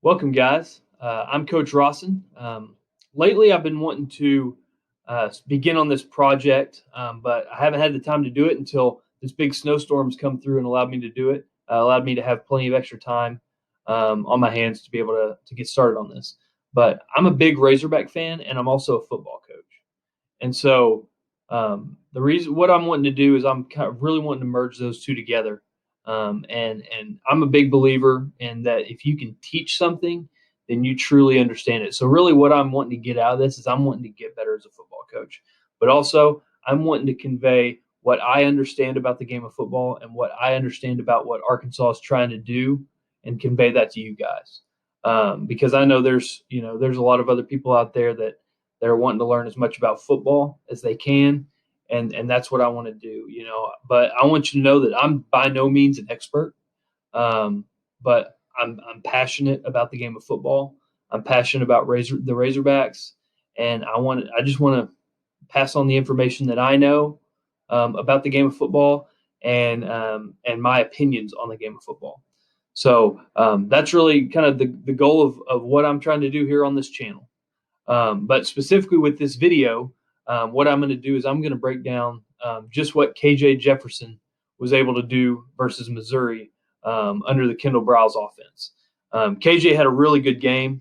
Welcome, guys. I'm Coach Rawson. Lately, I've been wanting to begin on this project, but I haven't had the time to do it until this big snowstorm's come through and allowed me to do it. Allowed me to have plenty of extra time on my hands to be able to get started on this. But I'm a big Razorback fan, and I'm also a football coach. And so the reason what I'm wanting to do is I'm kind of really wanting to merge those two together. And I'm a big believer in that if you can teach something, then you truly understand it. So really what I'm wanting to get out of this is I'm wanting to get better as a football coach. But also I'm wanting to convey what I understand about the game of football and what I understand about what Arkansas is trying to do and convey that to you guys. Because I know there's a lot of other people out there that are wanting to learn as much about football as they can. And that's what I want to do, But I want you to know that I'm by no means an expert, but I'm passionate about the game of football. I'm passionate about the Razorbacks, and I just want to pass on the information that I know about the game of football and my opinions on the game of football. So that's really kind of the goal of what I'm trying to do here on this channel. But specifically with this video, what I'm going to do is I'm going to break down just what KJ Jefferson was able to do versus Missouri under the Kendal Briles offense. KJ had a really good game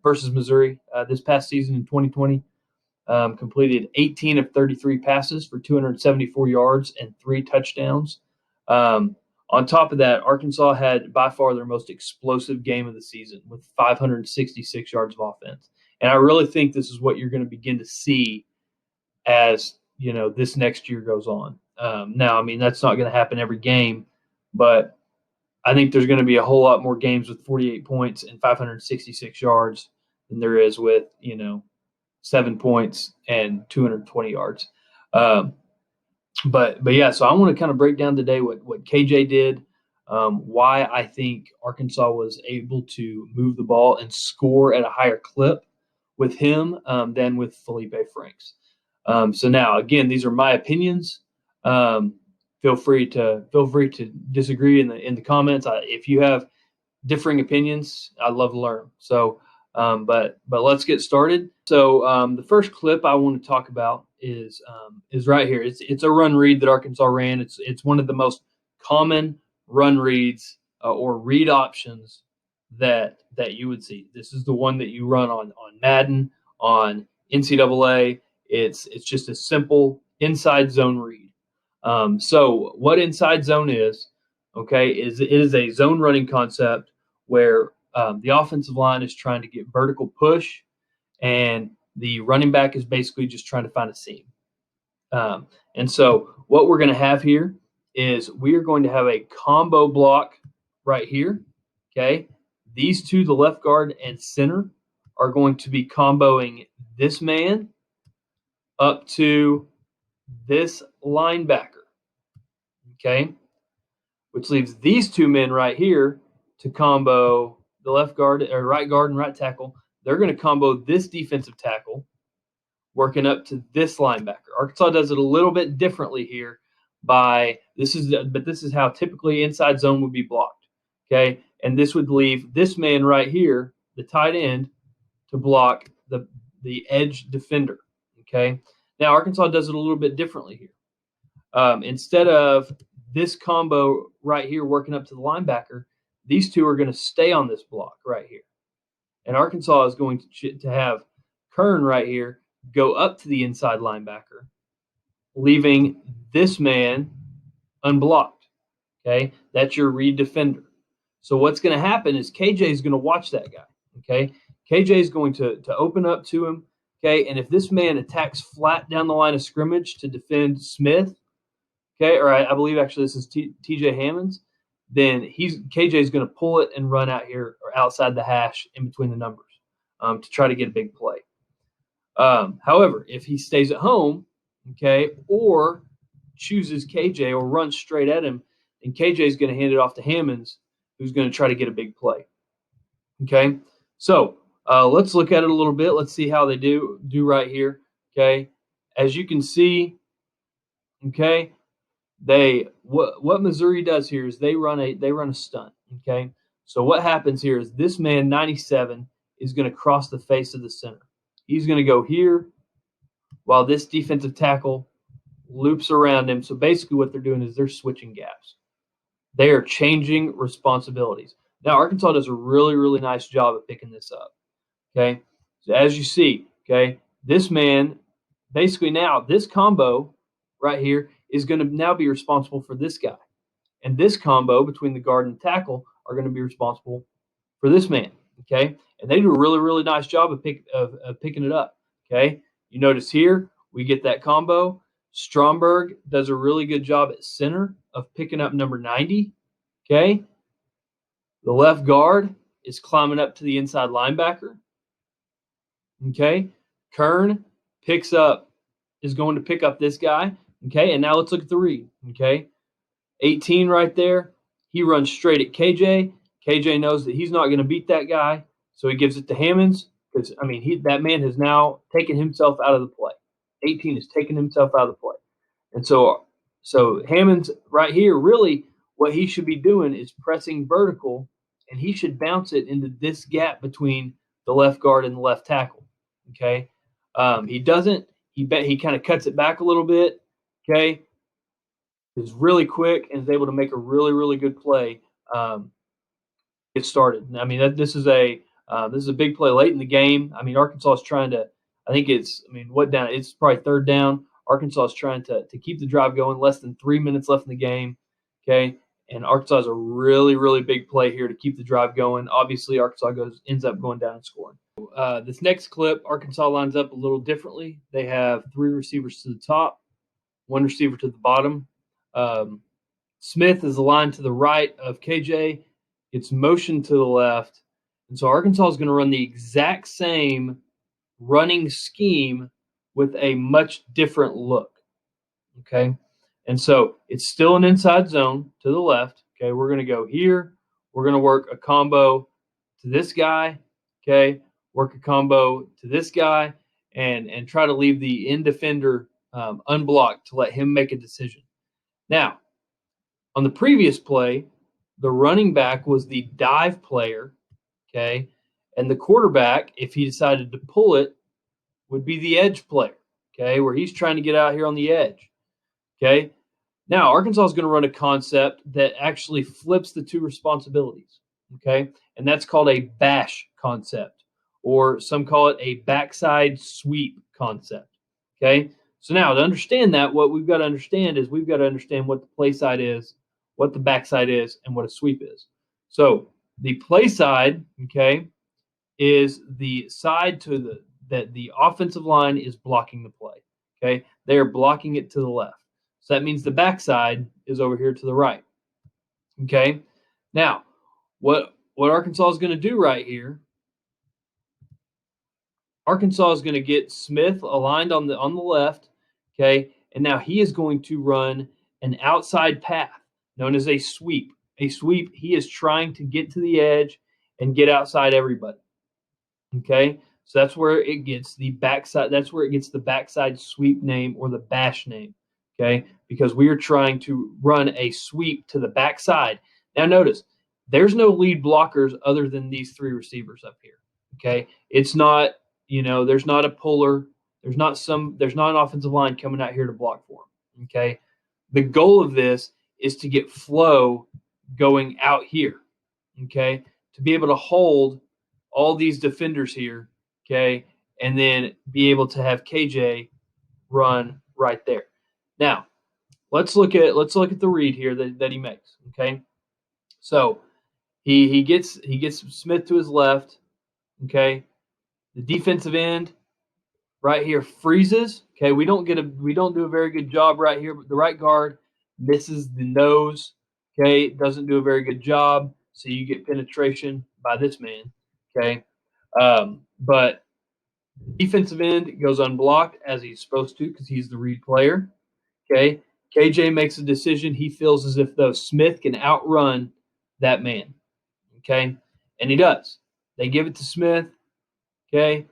versus Missouri this past season in 2020. Completed 18 of 33 passes for 274 yards and 3 touchdowns. On top of that, Arkansas had by far their most explosive game of the season with 566 yards of offense. And I really think this is what you're going to begin to see as this next year goes on. Now, I mean, that's not going to happen every game, but I think there's going to be a whole lot more games with 48 points and 566 yards than there is with 7 points and 220 yards. But yeah, so I want to kind of break down today what KJ did, why I think Arkansas was able to move the ball and score at a higher clip with him than with Felipe Franks. So now, again, these are my opinions. Feel free to disagree in the comments. If you have differing opinions, I'd love to learn. So, but let's get started. So the first clip I want to talk about is right here. It's a run read that Arkansas ran. It's one of the most common run reads or read options that you would see. This is the one that you run on Madden, on NCAA. It's just a simple inside zone read. So what inside zone is, it is a zone running concept where the offensive line is trying to get vertical push, and the running back is basically just trying to find a seam. And so what we're going to have here is we are going to have a combo block right here. Okay. These two, the left guard and center, are going to be comboing this man up to this linebacker. Okay. Which leaves these two men right here to combo the left guard or right guard and right tackle. They're going to combo this defensive tackle working up to this linebacker. Arkansas does it a little bit differently here but this is how typically inside zone would be blocked. Okay. And this would leave this man right here, the tight end, to block the edge defender. Okay. Now Arkansas does it a little bit differently here. Instead of this combo right here working up to the linebacker, these two are going to stay on this block right here. And Arkansas is going to have Kern right here go up to the inside linebacker, leaving this man unblocked. Okay, that's your read defender. So what's going to happen is KJ is going to watch that guy. Okay, KJ is going to open up to him. Okay, and if this man attacks flat down the line of scrimmage to defend Smith, okay, or I believe actually this is TJ Hammonds, then KJ is going to pull it and run out here or outside the hash in between the numbers to try to get a big play. However, if he stays at home, okay, or chooses KJ or runs straight at him, then KJ is going to hand it off to Hammonds, who's going to try to get a big play. Okay, so let's look at it a little bit. Let's see how they do right here. Okay, as you can see, okay, what Missouri does here is they run a stunt. Okay, So what happens here is this man, 97, is going to cross the face of the center. He's going to go here while this defensive tackle loops around him. So basically what they're doing is they're switching gaps. They are changing responsibilities. Now, Arkansas does a really, really nice job of picking this up, okay? So as you see, okay, this man, basically now this combo right here is going to now be responsible for this guy. And this combo between the guard and the tackle are going to be responsible for this man, okay? And they do a really, really nice job of picking it up, okay? You notice here we get that combo. Stromberg does a really good job at center of picking up number 90, okay? The left guard is climbing up to the inside linebacker, okay? Kern is going to pick up this guy, okay? And now let's look at the read, okay? 18 right there. He runs straight at KJ. KJ knows that he's not going to beat that guy, so he gives it to Hammonds because, I mean, that man has now taken himself out of the play. 18 has taken himself out of the play. And so Hammonds right here, really what he should be doing is pressing vertical, and he should bounce it into this gap between the left guard and the left tackle, okay? He doesn't. He kind of cuts it back a little bit, okay? Is really quick and is able to make a really, really good play. Get started. I mean, this is a big play late in the game. I mean, Arkansas is trying to. I think it's. I mean, what down? It's probably third down. Arkansas is trying to keep the drive going. Less than 3 minutes left in the game. Okay, and Arkansas has a really, really big play here to keep the drive going. Obviously, Arkansas ends up going down and scoring. This next clip, Arkansas lines up a little differently. They have 3 receivers to the top, 1 receiver to the bottom. Smith is aligned to the right of KJ. It's motioned to the left. And so Arkansas is going to run the exact same running scheme with a much different look. Okay. And so it's still an inside zone to the left. Okay. We're going to go here. We're going to work a combo to this guy. Okay. Work a combo to this guy and try to leave the end defender unblocked to let him make a decision. Now, on the previous play, the running back was the dive player, okay? And the quarterback, if he decided to pull it, would be the edge player, okay, where he's trying to get out here on the edge, okay? Now, Arkansas is going to run a concept that actually flips the 2 responsibilities, okay? And that's called a bash concept, or some call it a backside sweep concept, okay? So now to understand that, what we've got to understand is we've got to understand what the play side is, what the backside is, and what a sweep is. So the play side, okay, is the side that the offensive line is blocking the play. Okay, they are blocking it to the left. So that means the backside is over here to the right. Okay, now what Arkansas is going to do right here? Arkansas is going to get Smith aligned on the left. Okay, and now he is going to run an outside path known as a sweep. A sweep, he is trying to get to the edge and get outside everybody. Okay, so that's where it gets the backside. That's where it gets the backside sweep name or the bash name. Okay, because we are trying to run a sweep to the backside. Now notice, there's no lead blockers other than these 3 receivers up here. Okay, it's not, there's not a puller. There's not an offensive line coming out here to block for him. Okay, the goal of this is to get flow going out here, okay, to be able to hold all these defenders here, okay, and then be able to have KJ run right there. Now, let's look at the read here that he makes, okay? So he gets Smith to his left, okay? The defensive end right here freezes, okay? We don't do a very good job right here, but the right guard misses the nose, okay? Doesn't do a very good job, so you get penetration by this man, okay? But defensive end goes unblocked as he's supposed to because he's the read player, okay? KJ makes a decision. He feels as if, though, Smith can outrun that man, okay? And he does. They give it to Smith, okay?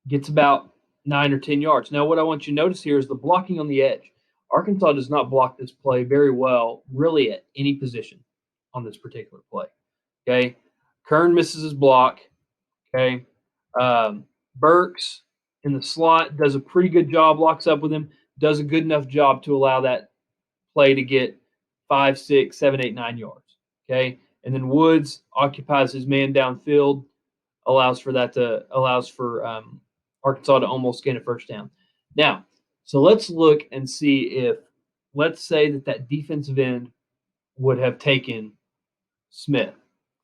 Gets about 9 or 10 yards. Now, what I want you to notice here is the blocking on the edge. Arkansas does not block this play very well, really, at any position on this particular play. Okay. Kern misses his block. Okay. Burks in the slot does a pretty good job, locks up with him, does a good enough job to allow that play to get 5, 6, 7, 8, 9 yards. Okay. And then Woods occupies his man downfield, allows for Arkansas to almost gain a first down. Now, so let's look and see if, let's say that defensive end would have taken Smith.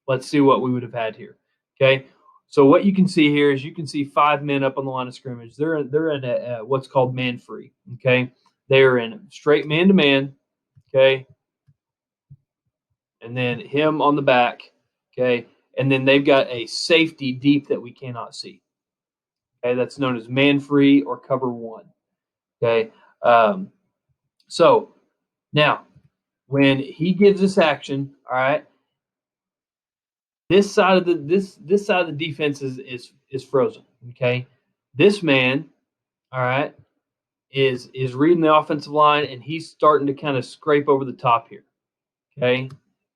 Let's see what we would have had here. Okay. So what you can see here is you can see 5 men up on the line of scrimmage. They're in a what's called man free. Okay. They're in straight man to man. Okay. And then him on the back. Okay. And then they've got a safety deep that we cannot see. Okay. That's known as man free or cover one. Okay. So now when he gives this action, all right, this side of the defense is frozen. Okay. This man, all right, is reading the offensive line and he's starting to kind of scrape over the top here. Okay.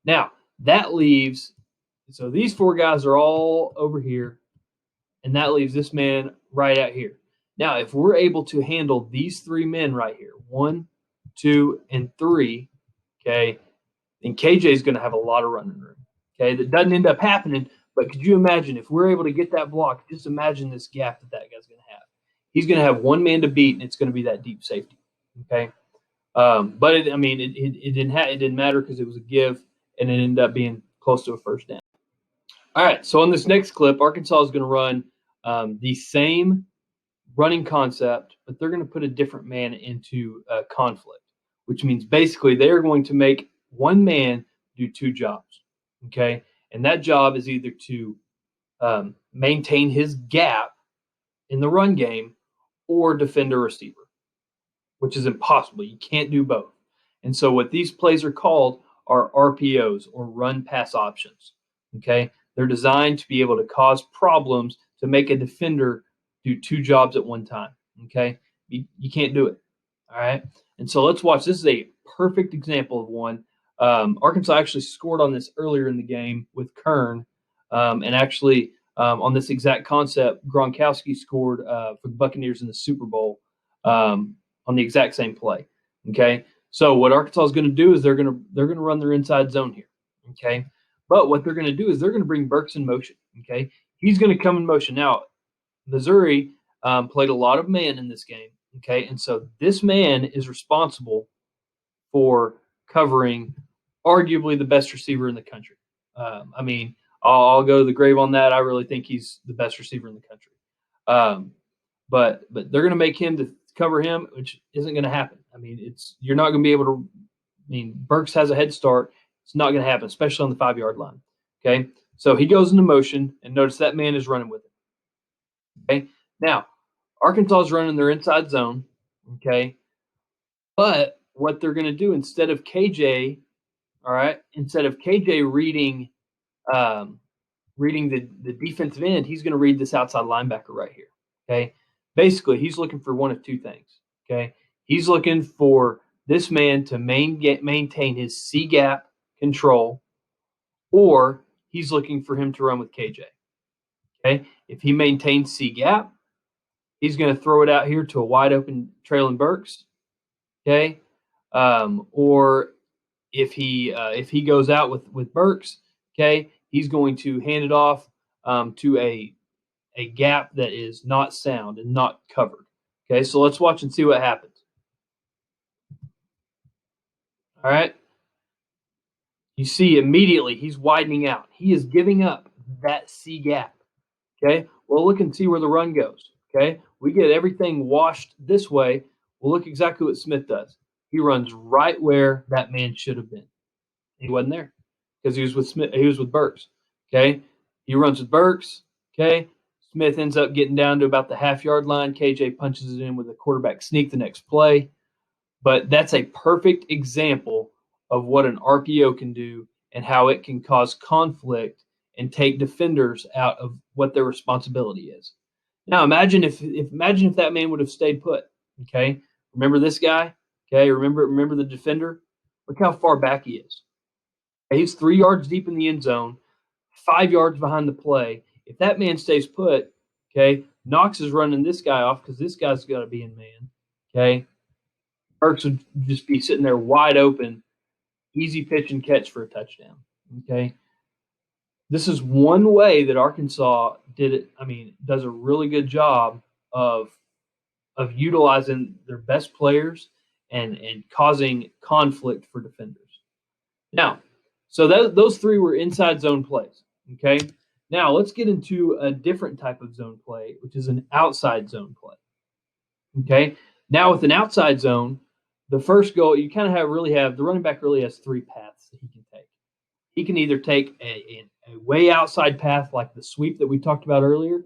Now that leaves, so these 4 guys are all over here, and that leaves this man right out here. Now, if we're able to handle these 3 men right here, 1, 2, and 3, okay, then KJ is going to have a lot of running room. Okay, that doesn't end up happening, but could you imagine if we're able to get that block? Just imagine this gap that guy's going to have. He's going to have 1 man to beat, and it's going to be that deep safety. Okay, but it didn't matter because it was a give, and it ended up being close to a first down. All right, so on this next clip, Arkansas is going to run the same running concept, but they're going to put a different man into conflict, which means basically they're going to make 1 man do 2 jobs. Okay, and that job is either to maintain his gap in the run game or defend a receiver, which is impossible. You can't do both. And so what these plays are called are RPOs, or run pass options. Okay, they're designed to be able to cause problems, to make a defender do 2 jobs at one time. Okay, you can't do it. All right, and so let's watch. This is a perfect example of one. Arkansas actually scored on this earlier in the game with Kern, and actually on this exact concept, Gronkowski scored for the Buccaneers in the Super Bowl on the exact same play. Okay, so what Arkansas is going to do is they're going to run their inside zone here. Okay, but what they're going to do is they're going to bring Burks in motion. Okay, he's going to come in motion. Now, Missouri played a lot of man in this game. Okay, and so this man is responsible for covering arguably the best receiver in the country. I mean, I'll go to the grave on that. I really think he's the best receiver in the country. But they're going to make him to cover him, which isn't going to happen. I mean, you're not going to be able to. I mean, Burks has a head start. It's not going to happen, especially on the 5-yard line. Okay, so he goes into motion, and notice that man is running with him. Okay, now Arkansas is running their inside zone. Okay, but what they're going to do instead of KJ, all right, instead of KJ reading the defensive end, he's going to read this outside linebacker right here. Okay, basically he's looking for one of 2 things. Okay, he's looking for this man to maintain his C gap control, or he's looking for him to run with KJ. Okay, if he maintains C gap, he's going to throw it out here to a wide open Traylon Burks. Okay, or if he goes out with Burks, okay, he's going to hand it off to a gap that is not sound and not covered. Okay, so let's watch and see what happens. All right, you see immediately he's widening out. He is giving up that C gap. Okay, well, look and see where the run goes. Okay, we get everything washed this way. Well, look exactly what Smith does. He runs right where that man should have been. He wasn't there because he was with Smith. He was with Burks. Okay, he runs with Burks. Okay, Smith ends up getting down to about the half-yard line. KJ punches it in with a quarterback sneak the next play. But that's a perfect example of what an RPO can do and how it can cause conflict and take defenders out of what their responsibility is. Now imagine if that man would have stayed put. Okay, remember this guy. Okay, remember the defender. Look how far back he is. He's 3 yards deep in the end zone. 5 yards behind the play. If that man stays put, okay, Knox is running this guy off because this guy's got to be in man, okay. Burks would just be sitting there wide open, easy pitch and catch for a touchdown, okay. This is one way that Arkansas does a really good job of utilizing their best players and causing conflict for defenders. Now, so those three were inside zone plays. Okay. Now let's get into a different type of zone play, which is an outside zone play. Okay. Now with an outside zone, the first goal you kind of have the running back really has three paths that he can take. He can either take a way outside path like the sweep that we talked about earlier,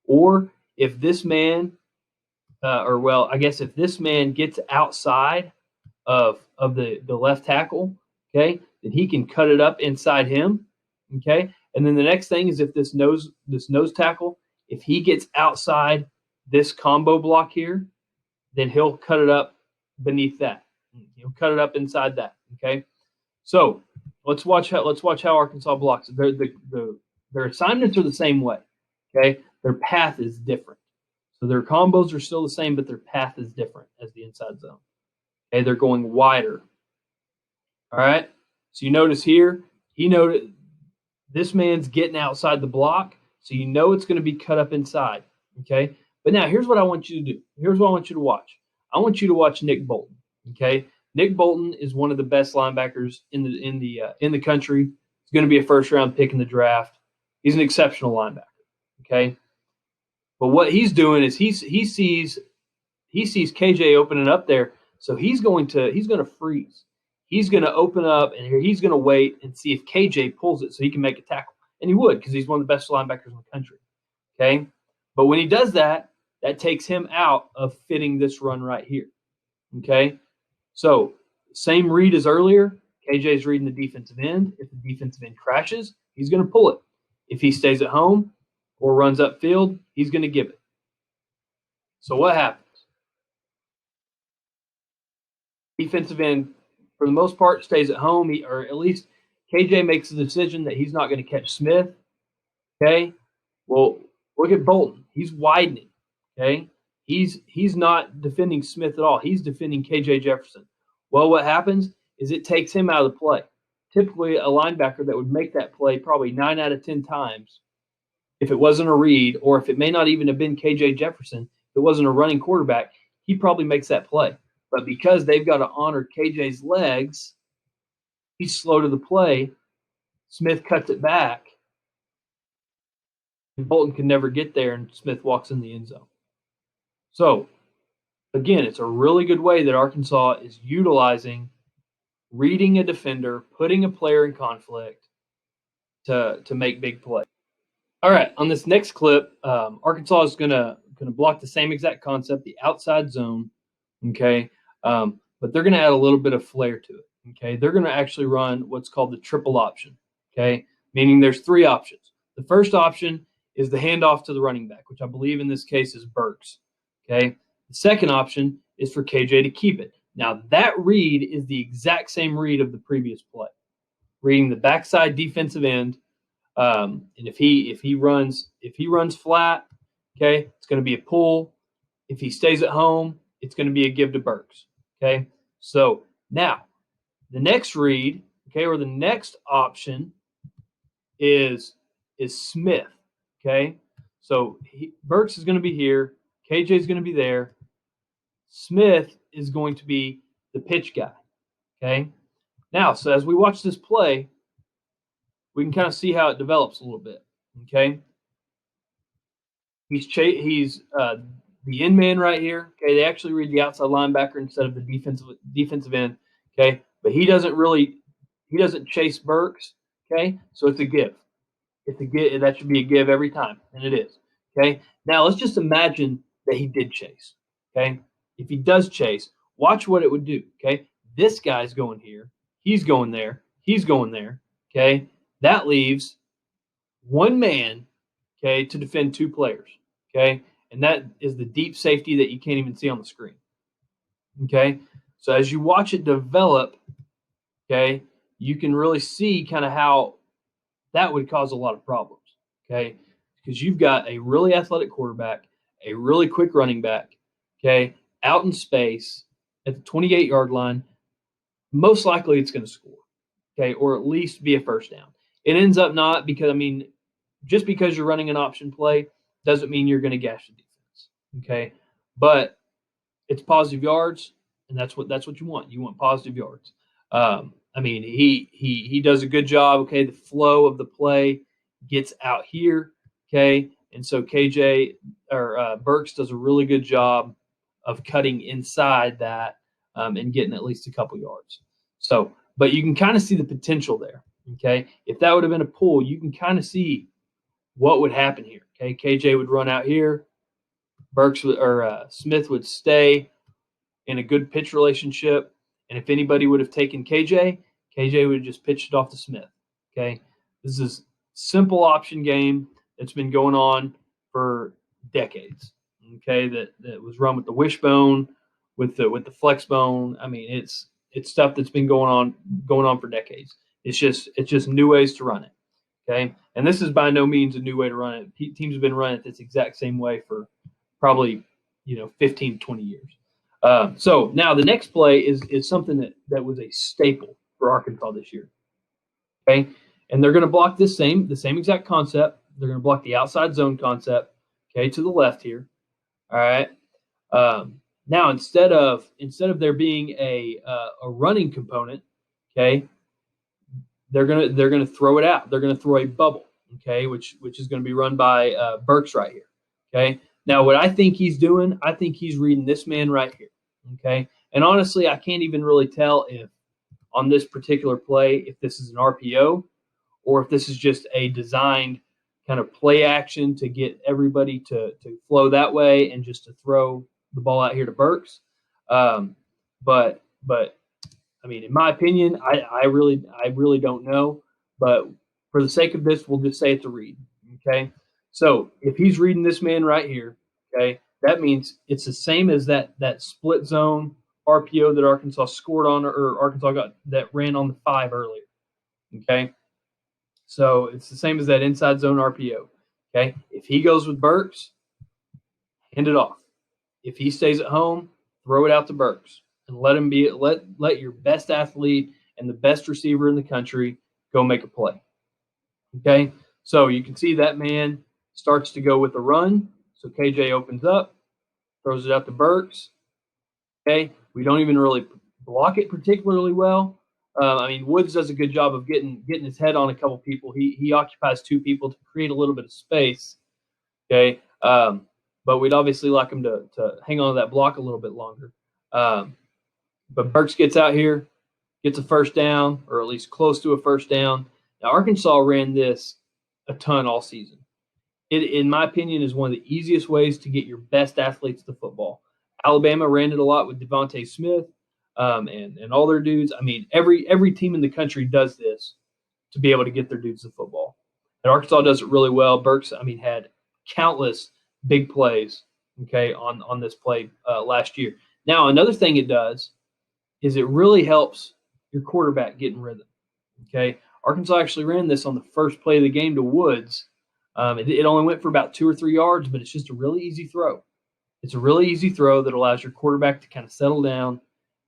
or if this man, if this man gets outside of the left tackle, okay, then he can cut it up inside him, okay. And then the next thing is if this nose tackle, if he gets outside this combo block here, then he'll cut it up beneath that. He'll cut it up inside that, okay. So let's watch how Arkansas blocks. Their assignments are the same way, okay. Their path is different. So their combos are still the same, but their path is different as the inside zone. Okay, they're going wider. All right. So you notice here, this man's getting outside the block, so you know it's going to be cut up inside. Okay. But now here's what I want you to do. Here's what I want you to watch. I want you to watch Nick Bolton. Okay. Nick Bolton is one of the best linebackers in the country. He's going to be a first-round pick in the draft. He's an exceptional linebacker. Okay. But what he's doing is he sees KJ opening up there, so he's going to freeze. He's going to open up, and here he's going to wait and see if KJ pulls it so he can make a tackle. And he would, because he's one of the best linebackers in the country. Okay? But when he does that, that takes him out of fitting this run right here. Okay? So, same read as earlier. KJ's reading the defensive end. If the defensive end crashes, he's going to pull it. If he stays at home or runs upfield, he's going to give it. So what happens? Defensive end, for the most part, stays at home, or at least KJ makes the decision that he's not going to catch Smith. Okay? Well, look at Bolton. He's widening. Okay? He's not defending Smith at all. He's defending KJ Jefferson. Well, what happens is it takes him out of the play. Typically, a linebacker that would make that play probably 9 out of 10 times, if it wasn't a read, or if it may not even have been KJ Jefferson, if it wasn't a running quarterback, he probably makes that play. But because they've got to honor KJ's legs, he's slow to the play. Smith cuts it back. And Bolton can never get there, and Smith walks in the end zone. So, again, it's a really good way that Arkansas is utilizing reading a defender, putting a player in conflict to make big plays. All right, on this next clip, Arkansas is gonna block the same exact concept, the outside zone. Okay, but they're gonna add a little bit of flair to it. Okay, they're gonna actually run what's called the triple option. Okay, meaning there's three options. The first option is the handoff to the running back, which I believe in this case is Burks. Okay, the second option is for KJ to keep it. Now that read is the exact same read of the previous play, reading the backside defensive end. And if he runs flat, okay, it's going to be a pull. If he stays at home, it's going to be a give to Burks. Okay, so now the next read, okay, or the next option is Smith. Okay, so Burks is going to be here. KJ is going to be there. Smith is going to be the pitch guy. Okay, now so as we watch this play, we can kind of see how it develops a little bit. Okay, he's the end man right here. Okay, they actually read the outside linebacker instead of the defensive end. Okay, but he doesn't chase Burks. Okay, so it's a give. It's a give. That should be a give every time, and it is. Okay, now let's just imagine that he did chase. Okay, if he does chase, watch what it would do. Okay, this guy's going here. He's going there. He's going there. Okay. That leaves one man, okay, to defend two players, okay? And that is the deep safety that you can't even see on the screen, okay? So as you watch it develop, okay, you can really see kind of how that would cause a lot of problems, okay? Because you've got a really athletic quarterback, a really quick running back, okay, out in space at the 28-yard line. Most likely it's going to score, okay, or at least be a first down. It ends up not because, I mean, just because you're running an option play doesn't mean you're going to gash the defense, okay? But it's positive yards, and that's what you want. You want positive yards. I mean, he does a good job. Okay, the flow of the play gets out here. Okay, and so KJ or Burks does a really good job of cutting inside that and getting at least a couple yards. So, but you can kind of see the potential there. Okay, if that would have been a pull, you can kind of see what would happen here. Okay, KJ would run out here. Burks or Smith would stay in a good pitch relationship. And if anybody would have taken KJ, KJ would have just pitched it off to Smith. Okay. This is a simple option game that's been going on for decades. Okay. That was run with the wishbone, with the flex bone. I mean, it's stuff that's been going on for decades. It's just new ways to run it. Okay. And this is by no means a new way to run it. Teams have been running it this exact same way for probably 15, 20 years. So now the next play is something that was a staple for Arkansas this year. Okay, and they're going to block the same exact concept. They're going to block the outside zone concept. Okay, to the left here. All right. Now instead of there being a running component, okay, they're gonna throw it out. They're gonna throw a bubble. Okay, which is going to be run by Burks right here. Okay. Now, what I think he's doing, I think he's reading this man right here. Okay. And honestly, I can't even really tell if on this particular play, if this is an RPO or if this is just a designed kind of play action to get everybody to flow that way and just to throw the ball out here to Burks. But I mean, in my opinion, I really don't know. But for the sake of this, we'll just say it's a read. Okay. So if he's reading this man right here, okay, that means it's the same as that split zone RPO that Arkansas scored on, or Arkansas that ran on the 5 earlier. Okay, so it's the same as that inside zone RPO. Okay, if he goes with Burks, hand it off. If he stays at home, throw it out to Burks and let your best athlete and the best receiver in the country go make a play. Okay, so you can see that man starts to go with a run. So KJ opens up, throws it out to Burks. Okay, we don't even really block it particularly well. I mean, Woods does a good job of getting his head on a couple people. He occupies 2 people to create a little bit of space. Okay, but we'd obviously like him to hang on to that block a little bit longer. But Burks gets out here, gets a first down, or at least close to a first down. Now, Arkansas ran this a ton all season. It, in my opinion, is one of the easiest ways to get your best athletes to football. Alabama ran it a lot with Devontae Smith and all their dudes. I mean, every team in the country does this to be able to get their dudes to football. And Arkansas does it really well. Burks, I mean, had countless big plays, okay, on this play last year. Now, another thing it does is it really helps your quarterback get in rhythm, okay? Arkansas actually ran this on the first play of the game to Woods. It only went for about 2 or 3 yards, but it's just a really easy throw. It's a really easy throw that allows your quarterback to kind of settle down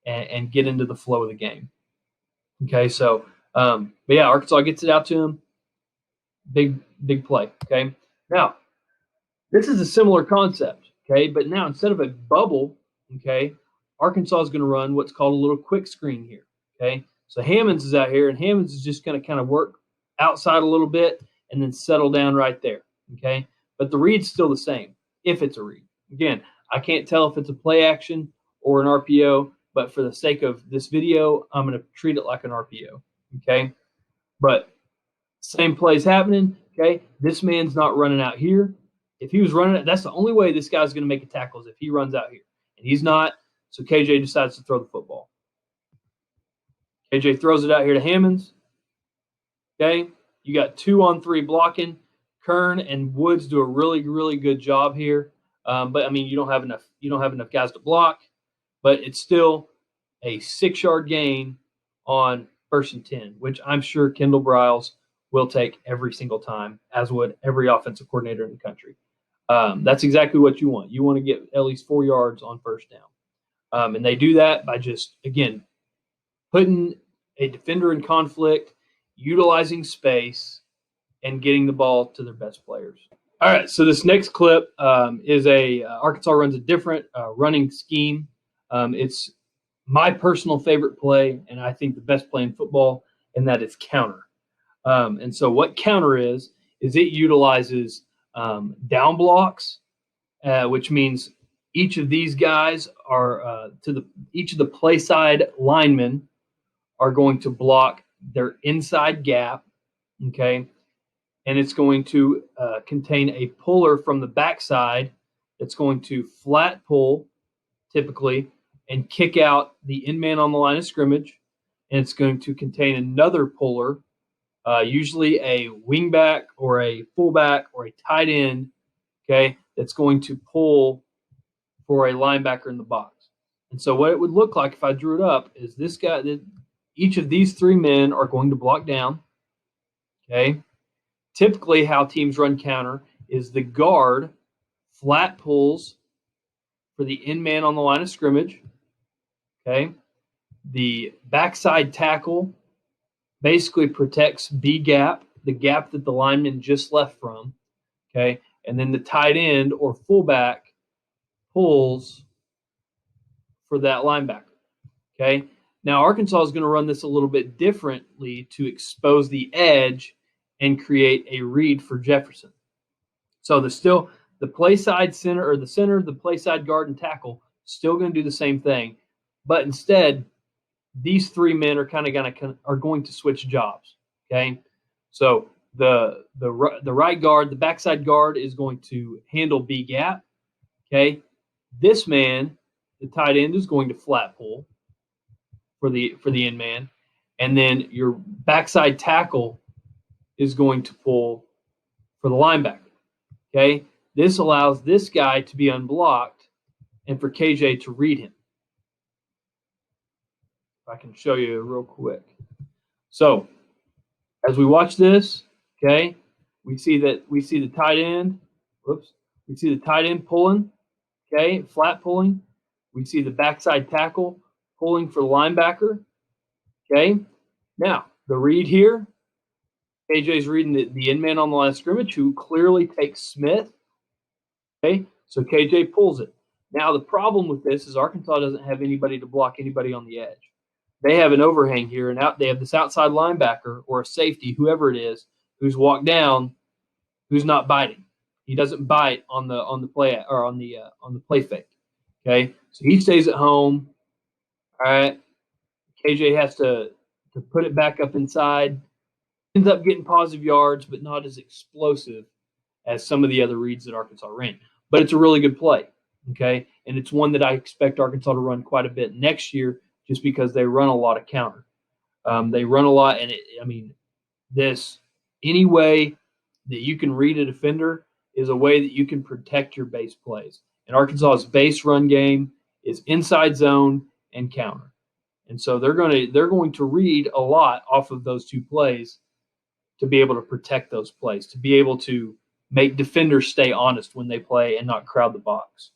and get into the flow of the game. Okay, so, but yeah, Arkansas gets it out to him. Big play, okay? Now, this is a similar concept, okay? But now instead of a bubble, okay, Arkansas is going to run what's called a little quick screen here, okay? So Hammonds is out here, and Hammonds is just going to kind of work outside a little bit and then settle down right there, okay? But the read's still the same if it's a read. Again, I can't tell if it's a play action or an RPO, but for the sake of this video, I'm going to treat it like an RPO, okay? But same play's happening, okay? This man's not running out here. If he was running, that's the only way this guy's going to make a tackle is if he runs out here. And he's not, so KJ decides to throw the football. KJ throws it out here to Hammonds. Okay, you got 2-on-3 blocking. Kern and Woods do a really, really good job here. But I mean, you don't have enough guys to block. But it's still a 6-yard gain on 1st and 10, which I'm sure Kendal Briles will take every single time, as would every offensive coordinator in the country. That's exactly what you want. You want to get at least 4 yards on first down. And they do that by just, again, putting a defender in conflict, utilizing space, and getting the ball to their best players. All right, so this next clip is Arkansas runs a different running scheme. It's my personal favorite play, and I think the best play in football, and that is counter. And so what counter is it utilizes down blocks, which means each of these guys are each of the play side linemen are going to block their inside gap, okay? And it's going to contain a puller from the backside that's going to flat pull, typically, and kick out the end man on the line of scrimmage. And it's going to contain another puller, usually a wingback or a fullback or a tight end, okay, that's going to pull for a linebacker in the box. And so what it would look like if I drew it up is this guy, each of these three men are going to block down, okay? Typically how teams run counter is the guard flat pulls for the end man on the line of scrimmage, okay? The backside tackle basically protects B gap, the gap that the lineman just left from, okay? And then the tight end or fullback pulls for that linebacker, okay? Now, Arkansas is going to run this a little bit differently to expose the edge and create a read for Jefferson. So the play side center, or the center, the play side guard and tackle, still going to do the same thing, but instead, these three men are going to switch jobs. Okay, so the right guard, the backside guard, is going to handle B gap. Okay, this man, the tight end, is going to flat pull for the end man, and then your backside tackle is going to pull for the linebacker. Okay, this allows this guy to be unblocked and for KJ to read him. If I can show you real quick. So as we watch this, okay, we see the tight end. We see the tight end pulling, okay, flat pulling. We see the backside tackle pulling for the linebacker. Okay. Now the read here, KJ's reading the end man on the line of scrimmage, who clearly takes Smith. Okay, so KJ pulls it. Now the problem with this is Arkansas doesn't have anybody to block anybody on the edge. They have an overhang here, and they have this outside linebacker or a safety, whoever it is, who's walked down, who's not biting. He doesn't bite on the play or on the play fake. Okay, so he stays at home. All right, KJ has to put it back up inside. Ends up getting positive yards, but not as explosive as some of the other reads that Arkansas ran. But it's a really good play. Okay, and it's one that I expect Arkansas to run quite a bit next year, just because they run a lot of counter. They run a lot, and any way that you can read a defender is a way that you can protect your base plays. And Arkansas's base run game is inside zone and counter, and so they're going to read a lot off of those two plays to be able to protect those plays, to be able to make defenders stay honest when they play and not crowd the box.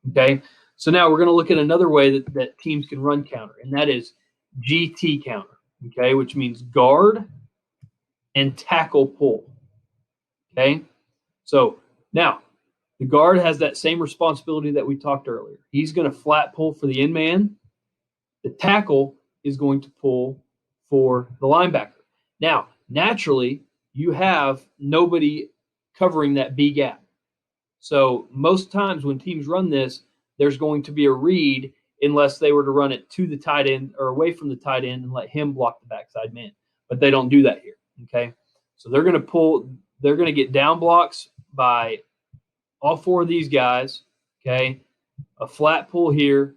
Okay. So now we're going to look at another way that teams can run counter, and that is GT counter, okay, which means guard and tackle pull, okay? So now the guard has that same responsibility that we talked earlier. He's going to flat pull for the end man. The tackle is going to pull for the linebacker. Now, naturally, you have nobody covering that B gap. So most times when teams run this, there's going to be a read unless they were to run it to the tight end or away from the tight end and let him block the backside man. But they don't do that here, okay? So they're going to get down blocks by all four of these guys, okay? A flat pull here,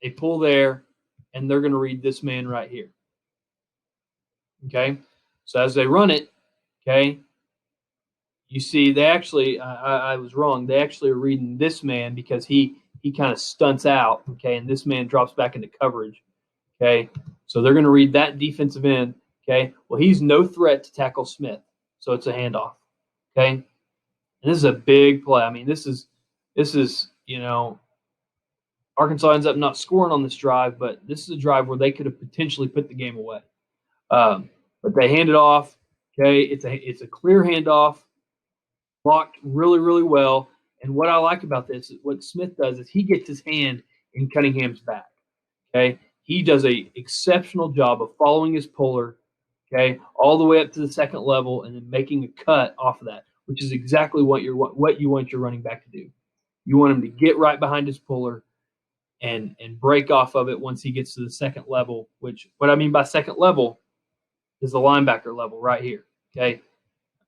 a pull there, and they're going to read this man right here, okay? So as they run it, okay, you see, they actually, I was wrong. They actually are reading this man because he kind of stunts out, okay, and this man drops back into coverage, okay. So they're going to read that defensive end, Okay. Well, he's no threat to tackle Smith, so it's a handoff. Okay. And this is a big play. I mean, this is Arkansas ends up not scoring on this drive, but this is a drive where they could have potentially put the game away. But they hand it off. Okay, it's a clear handoff, blocked really, really well. And what I like about this is what Smith does is he gets his hand in Cunningham's back. Okay, he does a exceptional job of following his puller. Okay, all the way up to the second level and then making a cut off of that, which is exactly what you want your running back to do. You want him to get right behind his puller and break off of it once he gets to the second level. Which what I mean by second level is the linebacker level right here. Okay,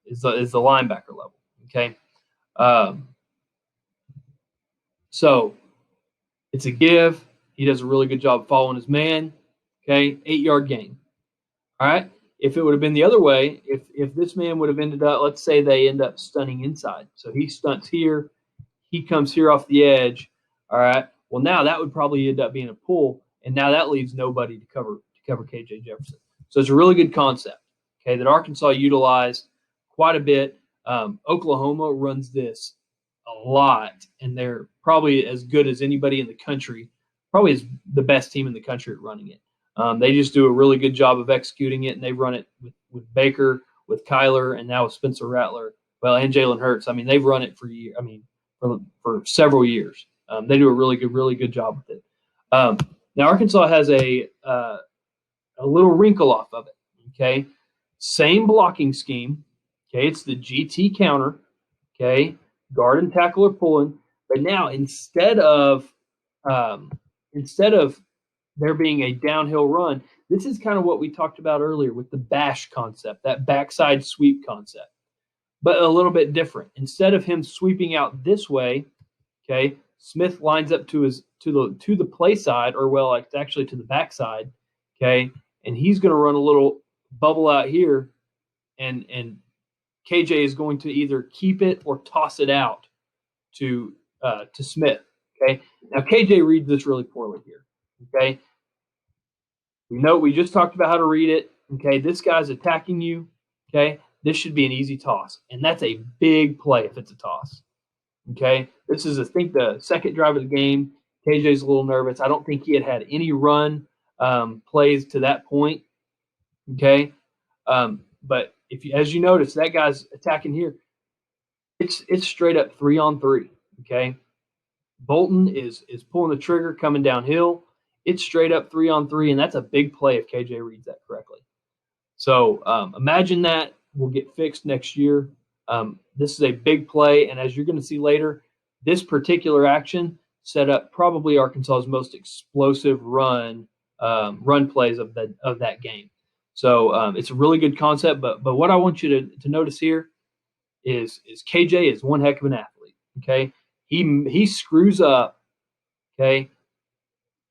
is the linebacker level. Okay, so it's a give. He does a really good job following his man. Okay, 8-yard gain. All right. If it would have been the other way, if this man would have ended up, let's say they end up stunting inside, so he stunts here, he comes here off the edge. All right. Well, now that would probably end up being a pull, and now that leaves nobody to cover KJ Jefferson. So it's a really good concept. Okay, that Arkansas utilized quite a bit. Oklahoma runs this a lot, and they're probably as good as anybody in the country. Probably is the best team in the country at running it. They just do a really good job of executing it, and they run it with Baker, with Kyler, and now with Spencer Rattler, well, and Jalen Hurts. I mean, they've run it for years. I mean, for several years. They do a really good job with it. Now Arkansas has a little wrinkle off of it. Okay, same blocking scheme. Okay, it's the GT counter. Okay, guard and tackle are pulling, but now instead of there being a downhill run, this is kind of what we talked about earlier with the bash concept, that backside sweep concept, but a little bit different. Instead of him sweeping out this way, okay, Smith lines up to the play side, or well, it's actually to the backside, okay, and he's going to run a little bubble out here, and KJ is going to either keep it or toss it out to Smith. Okay, now KJ reads this really poorly here. Okay, we just talked about how to read it. Okay, this guy's attacking you. Okay, this should be an easy toss, and that's a big play if it's a toss. Okay, this is I think the second drive of the game. KJ's a little nervous. I don't think he had any run plays to that point. Okay, but as you notice, that guy's attacking here. It's straight up 3-on-3. Okay, Bolton is pulling the trigger coming downhill. It's straight up 3-on-3, and that's a big play if KJ reads that correctly. So imagine that will get fixed next year. This is a big play, and as you're going to see later, this particular action set up probably Arkansas's most explosive run plays of that game. So it's a really good concept. But what I want you to notice here is KJ is one heck of an athlete. Okay, he screws up. Okay,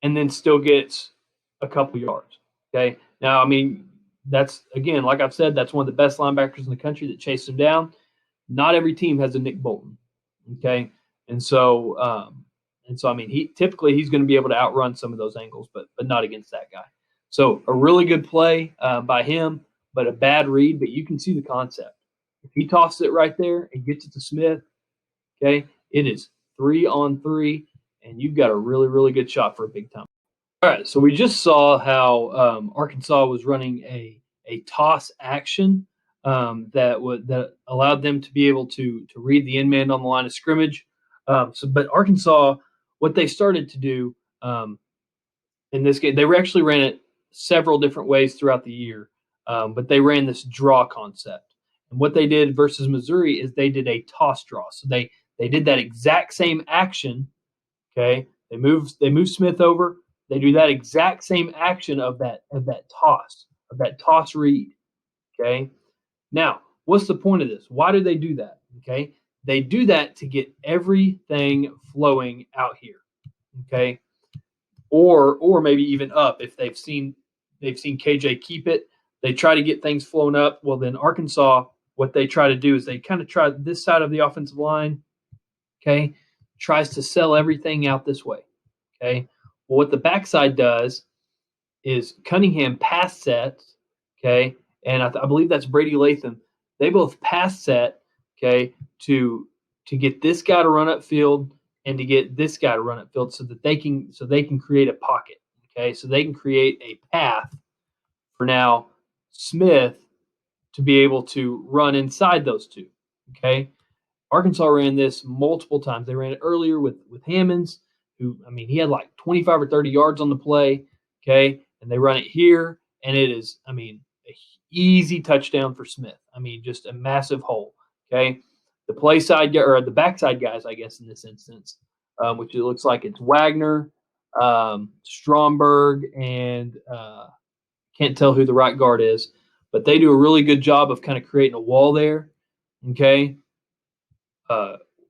and then still gets a couple yards. Okay, now I mean that's again, like I've said, that's one of the best linebackers in the country that chased him down. Not every team has a Nick Bolton. Okay, and so I mean he's going to be able to outrun some of those angles, but not against that guy. So a really good play by him, but a bad read. But you can see the concept. If he tosses it right there and gets it to Smith, okay, it is 3-on-3, and you've got a really, really good shot for a big time. All right, so we just saw how Arkansas was running a toss action that allowed them to be able to read the end man on the line of scrimmage. But Arkansas, what they started to do in this game, they actually ran it several different ways throughout the year, but they ran this draw concept. And what they did versus Missouri is they did a toss draw. So they did that exact same action. Okay, they move Smith over. They do that exact same action of that toss read. Okay, now what's the point of this? Why do they do that? Okay, they do that to get everything flowing out here. Okay, or maybe even up if they've seen KJ keep it. They try to get things flowing up. Well, then Arkansas, what they try to do is they kind of try this side of the offensive line. Okay, tries to sell everything out this way. Okay, well, what the backside does is Cunningham pass sets. Okay, and I believe that's Brady Latham. They both pass set, okay, to get this guy to run upfield and to get this guy to run upfield so that they can create a pocket, okay, so they can create a path for now Smith to be able to run inside those two, okay. Arkansas ran this multiple times. They ran it earlier with Hammonds, who, I mean, he had like 25 or 30 yards on the play, okay? And they run it here, and it is, I mean, a easy touchdown for Smith. I mean, just a massive hole, okay? The play side, or the backside guys, I guess, in this instance, which it looks like it's Wagner, Stromberg, and can't tell who the right guard is, but they do a really good job of kind of creating a wall there, okay?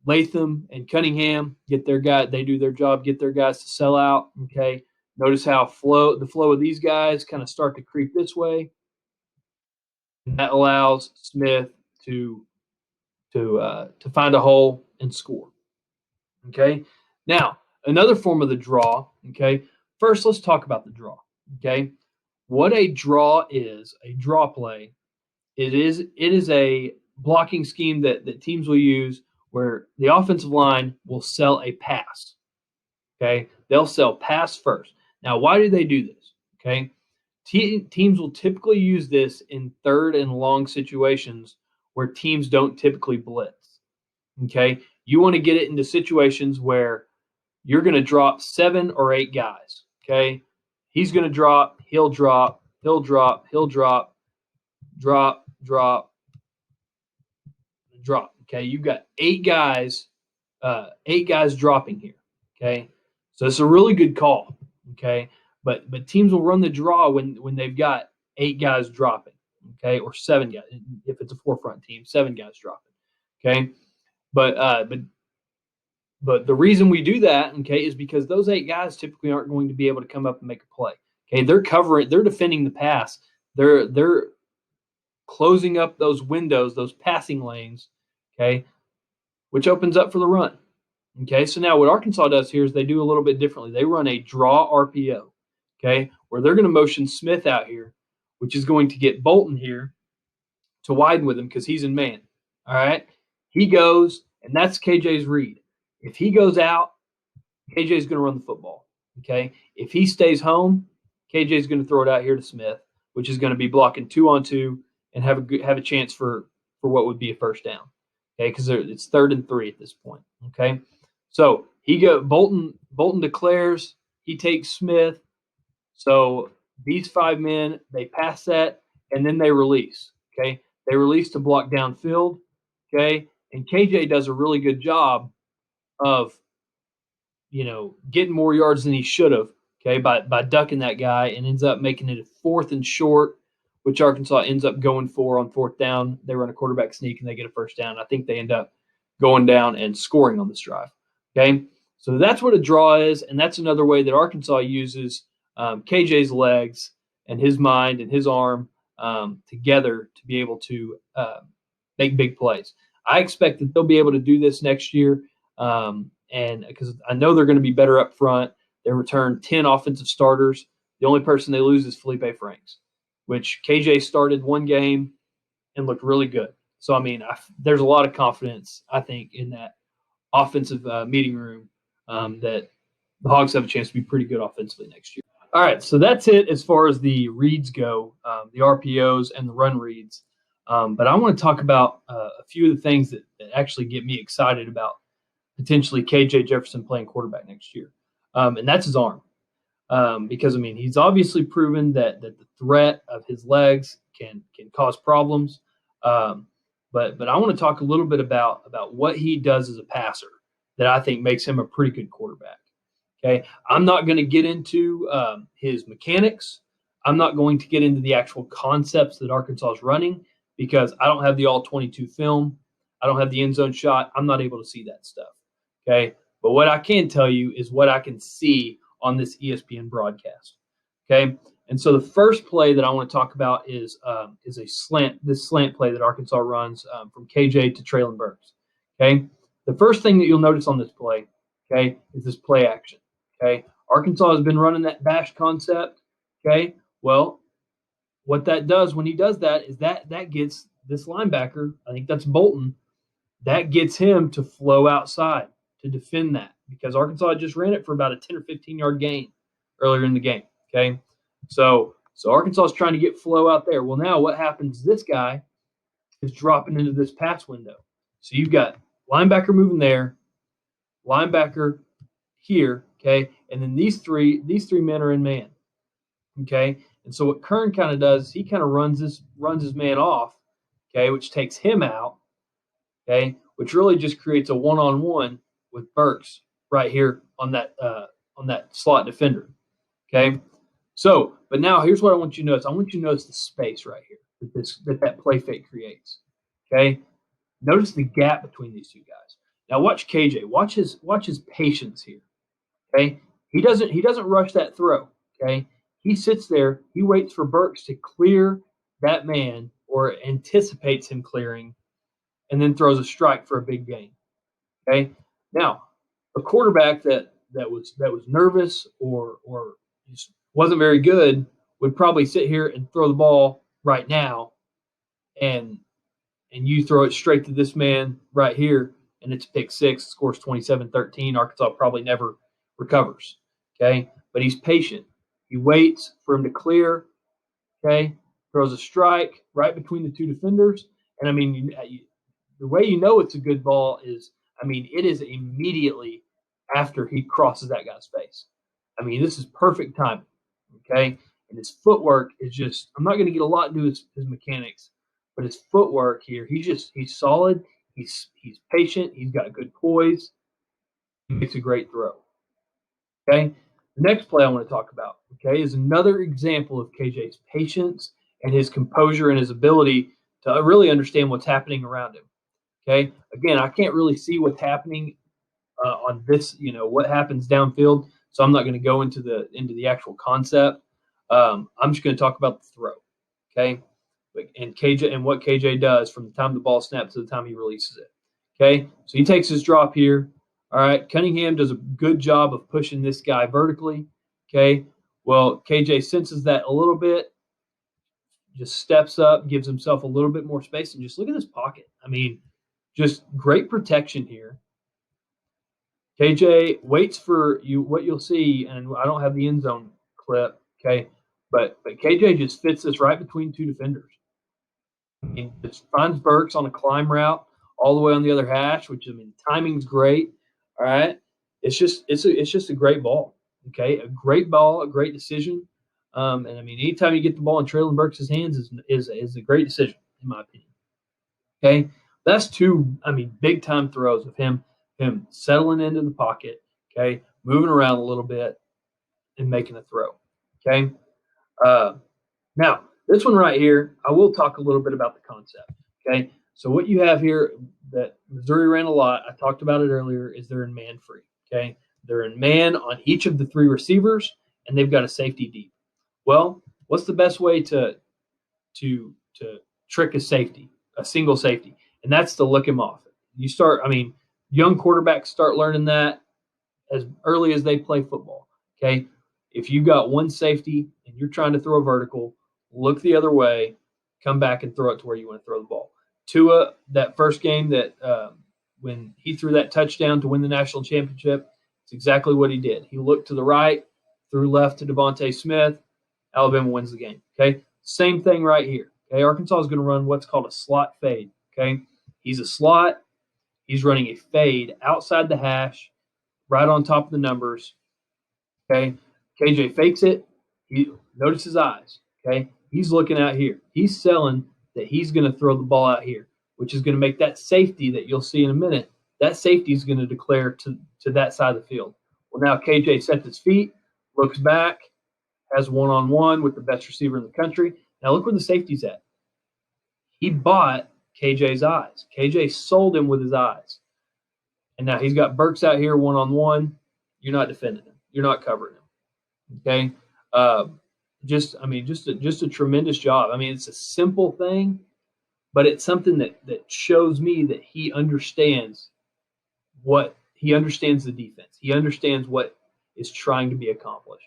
Latham and Cunningham get their guy. They do their job, get their guys to sell out. Okay. Notice how the flow of these guys kind of start to creep this way, and that allows Smith to find a hole and score. Okay. Now another form of the draw. Okay. First, let's talk about the draw. Okay. What a draw is, a draw play. It is a blocking scheme that teams will use where the offensive line will sell a pass. Okay, they'll sell pass first. Now, why do they do this? Okay, teams will typically use this in third and long situations where teams don't typically blitz. Okay, you want to get it into situations where you're going to drop 7 or 8 guys. Okay, he's going to drop, he'll drop, he'll drop, he'll drop, drop, drop, drop. Okay, you've got 8 guys dropping here. Okay, so it's a really good call. Okay, but teams will run the draw when they've got 8 guys dropping. Okay, or 7 guys if it's a 4-front team, 7 guys dropping. Okay, but the reason we do that, okay, is because those 8 guys typically aren't going to be able to come up and make a play. Okay, they're defending the pass. They're closing up those windows, those passing lanes, okay, which opens up for the run. Okay, so now what Arkansas does here is they do a little bit differently. They run a draw RPO, okay, where they're going to motion Smith out here, which is going to get Bolton here to widen with him because he's in man. All right, he goes, and that's KJ's read. If he goes out, KJ's going to run the football. Okay, if he stays home, KJ's going to throw it out here to Smith, which is going to be blocking 2-on-2 and have a chance for what would be a first down. Okay, because it's 3rd and 3 at this point. Okay, so Bolton declares, he takes Smith. So these 5 men, they pass that, and then they release. Okay, they release to block downfield. Okay, and KJ does a really good job of getting more yards than he should have. Okay, by ducking that guy, and ends up making it a 4th and short, which Arkansas ends up going for on 4th down. They run a quarterback sneak and they get a first down. I think they end up going down and scoring on this drive. Okay, so that's what a draw is, and that's another way that Arkansas uses KJ's legs and his mind and his arm together to be able to make big plays. I expect that they'll be able to do this next year, and because I know they're going to be better up front. They return 10 offensive starters. The only person they lose is Felipe Franks, which KJ started one game and looked really good. So, I mean, there's a lot of confidence, I think, in that offensive meeting room that the Hogs have a chance to be pretty good offensively next year. All right, so that's it as far as the reads go, the RPOs and the run reads. But I want to talk about a few of the things that actually get me excited about potentially KJ Jefferson playing quarterback next year, and that's his arm. Because, I mean, he's obviously proven that the threat of his legs can cause problems. But I want to talk a little bit about what he does as a passer that I think makes him a pretty good quarterback. Okay, I'm not going to get into his mechanics. I'm not going to get into the actual concepts that Arkansas is running because I don't have the all-22 film. I don't have the end zone shot. I'm not able to see that stuff. Okay, but what I can tell you is what I can see on this ESPN broadcast. Okay, and so the first play that I want to talk about is a slant. This slant play that Arkansas runs from KJ to Traylon Burks. Okay, the first thing that you'll notice on this play, okay, is this play action. Okay, Arkansas has been running that bash concept. Okay, well, what that does when he does that is that gets this linebacker, I think that's Bolton, that gets him to flow outside to defend that because Arkansas just ran it for about a 10 or 15-yard gain earlier in the game. Okay. So Arkansas is trying to get flow out there. Well, now what happens? This guy is dropping into this pass window. So you've got linebacker moving there, linebacker here, okay, and then these three men are in man, okay. And so what Kern kind of does, he kind of runs his man off, okay, which takes him out, okay, which really just creates a one-on-one with Burks right here on that slot defender, okay. So, but now here's what I want you to notice. I want you to notice the space right here that play fake creates, okay. Notice the gap between these two guys. Now watch KJ. Watch his patience here. Okay, he doesn't rush that throw. Okay, he sits there. He waits for Burks to clear that man or anticipates him clearing, and then throws a strike for a big gain. Okay, now a quarterback that was nervous or just wasn't very good would probably sit here and throw the ball right now, and you throw it straight to this man right here, and it's pick six, scores 27-13. Arkansas probably never recovers, okay? But he's patient. He waits for him to clear, okay? Throws a strike right between the two defenders. And, I mean, the way you know it's a good ball is, I mean, it is immediately after he crosses that guy's face. I mean, this is perfect timing, okay? And his footwork is just, I'm not going to get a lot into his mechanics, but his footwork here, he's solid. He's patient. He's got good poise. He makes a great throw. Okay. The next play I want to talk about, okay, is another example of KJ's patience and his composure and his ability to really understand what's happening around him. Okay. Again, I can't really see what's happening on this, what happens downfield. So I'm not going to go into the actual concept. I'm just going to talk about the throw. Okay. And what KJ does from the time the ball snaps to the time he releases it. Okay, so he takes his drop here. All right, Cunningham does a good job of pushing this guy vertically. Okay, well, KJ senses that a little bit, just steps up, gives himself a little bit more space, and just look at this pocket. I mean, just great protection here. KJ waits for you. What you'll see, and I don't have the end zone clip. Okay, but KJ just fits this right between two defenders. He just finds Burks on a climb route all the way on the other hash, which, I mean, timing's great. All right. It's just a great ball. Okay. A great ball, a great decision. And I mean, anytime you get the ball in Traylon Burks' hands is a great decision, in my opinion. Okay. That's two, I mean, big time throws of him settling into the pocket. Okay. Moving around a little bit and making a throw. Okay. Now, this one right here, I will talk a little bit about the concept, okay? So what you have here that Missouri ran a lot, I talked about it earlier, is they're in man free, okay? They're in man on each of the three receivers, and they've got a safety deep. Well, what's the best way to trick a safety, a single safety? And that's to look him off. Young quarterbacks start learning that as early as they play football, okay? If you got one safety and you're trying to throw a vertical, look the other way, come back and throw it to where you want to throw the ball. Tua, that first game that when he threw that touchdown to win the national championship, it's exactly what he did. He looked to the right, threw left to Devontae Smith. Alabama wins the game. Okay, same thing right here. Okay, Arkansas is going to run what's called a slot fade. Okay, he's a slot. He's running a fade outside the hash, right on top of the numbers. Okay, KJ fakes it. Notice his eyes. Okay, he's looking out here. He's selling that he's going to throw the ball out here, which is going to make that safety that you'll see in a minute. That safety is going to declare to that side of the field. Well, now KJ sets his feet, looks back, has one-on-one with the best receiver in the country. Now look where the safety's at. He bought KJ's eyes. KJ sold him with his eyes. And now he's got Burks out here one-on-one. You're not defending him. You're not covering him. Okay? Just a tremendous job. I mean, it's a simple thing, but it's something that shows me that he understands the defense. He understands what is trying to be accomplished.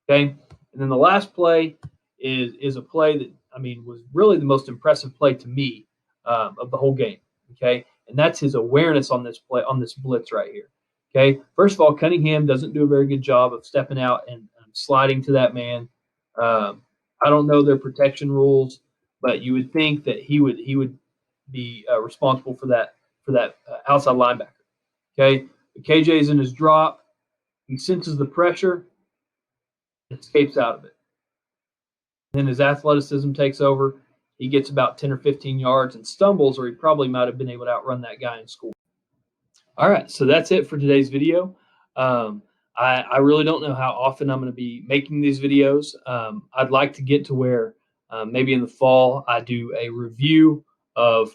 Okay. And then the last play is a play that, I mean, was really the most impressive play to me of the whole game. Okay, and that's his awareness on this play, on this blitz right here. Okay, first of all, Cunningham doesn't do a very good job of stepping out and sliding to that man. I don't know their protection rules, but you would think that he would be responsible for that outside linebacker. Okay, but KJ's in his drop. He senses the pressure, escapes out of it. Then his athleticism takes over. He gets about 10 or 15 yards and stumbles, or he probably might have been able to outrun that guy and score. All right, so that's it for today's video. I really don't know how often I'm going to be making these videos. I'd like to get to where maybe in the fall I do a review of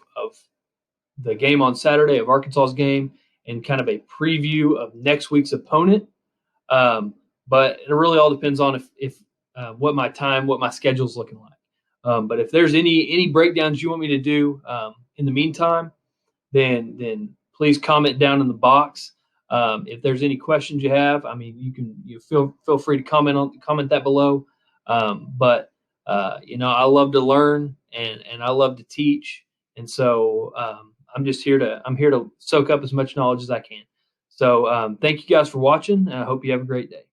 the game on Saturday, of Arkansas's game, and kind of a preview of next week's opponent. But it really all depends on if what my schedule's looking like. But if there's any breakdowns you want me to do in the meantime, then please comment down in the box. If there's any questions you have, I mean, you feel free to comment that below. But I love to learn and I love to teach, and so I'm here to soak up as much knowledge as I can. So thank you guys for watching, and I hope you have a great day.